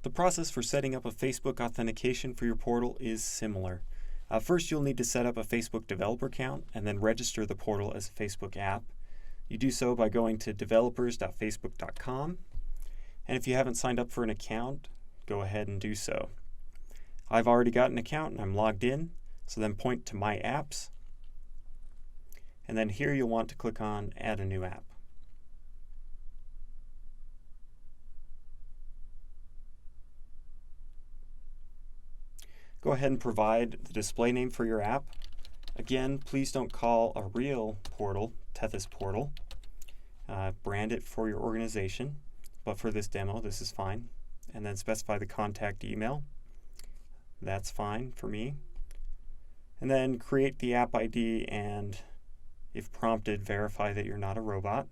The process for setting up a Facebook authentication for your portal is similar. First, you'll need to set up a Facebook developer account and then register the portal as a Facebook app. You do so by going to developers.facebook.com. And if you haven't signed up for an account, go ahead and do so. I've already got an account and I'm logged in, so then point to My Apps. And then here you'll want to click on Add a New App. Go ahead and provide the display name for your app. Again, please don't call a real portal Tethys portal. Brand it for your organization, but for this demo, this is fine. And then specify the contact email. That's fine for me. And then create the app ID and, if prompted, verify that you're not a robot.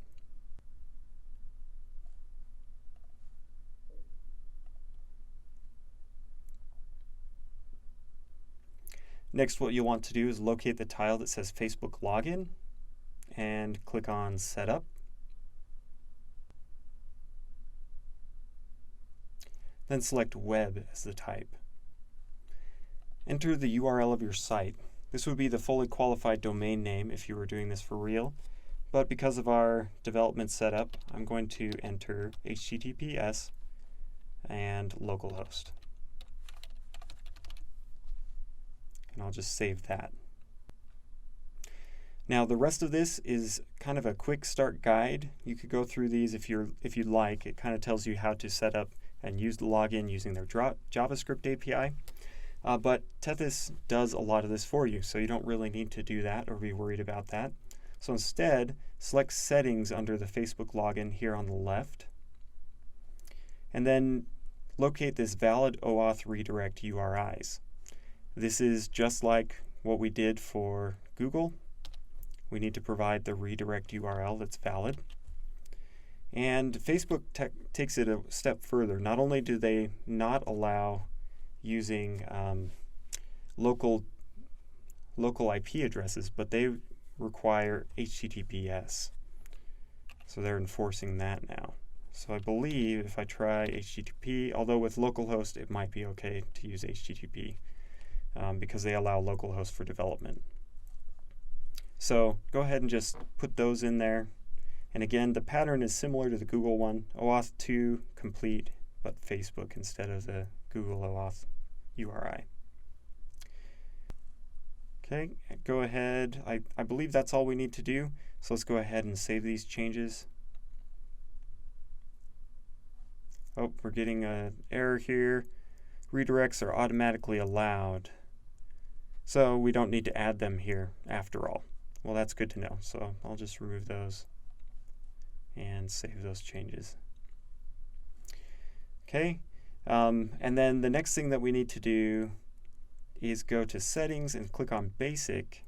Next, what you'll want to do is locate the tile that says Facebook Login and click on Setup. Then select Web as the type. Enter the URL of your site. This would be the fully qualified domain name if you were doing this for real, but because of our development setup, I'm going to enter HTTPS and localhost. And I'll just save that. Now the rest of this is kind of a quick start guide. You could go through these if you'd like. It kind of tells you how to set up and use the login using their JavaScript API. But Tethys does a lot of this for you, so you don't really need to do that or be worried about that. So instead, select Settings under the Facebook login here on the left, and then locate this Valid OAuth Redirect URIs. This is just like what we did for Google. We need to provide the redirect URL that's valid. And Facebook takes it a step further. Not only do they not allow using local IP addresses, but they require HTTPS. So they're enforcing that now. So I believe if I try HTTP, although with localhost it might be okay to use HTTP. Because they allow localhost for development. So go ahead and just put those in there. And again, the pattern is similar to the Google one. OAuth 2 complete, but Facebook instead of the Google OAuth URI. Okay, go ahead. I believe that's all we need to do. So let's go ahead and save these changes. Oh, we're getting an error here. Redirects are automatically allowed. So we don't need to add them here after all. Well, that's good to know. So I'll just remove those and save those changes. Okay, and then the next thing that we need to do is go to Settings and click on Basic.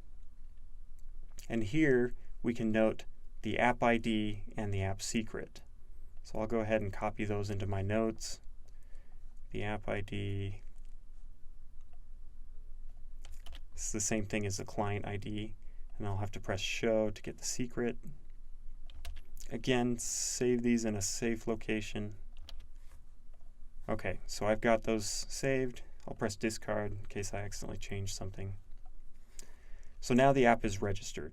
And here we can note the app ID and the app secret. So I'll go ahead and copy those into my notes. The app ID. It's the same thing as the client ID, and I'll have to press Show to get the secret. Again, save these in a safe location. Okay, so I've got those saved. I'll press Discard in case I accidentally changed something. So now the app is registered.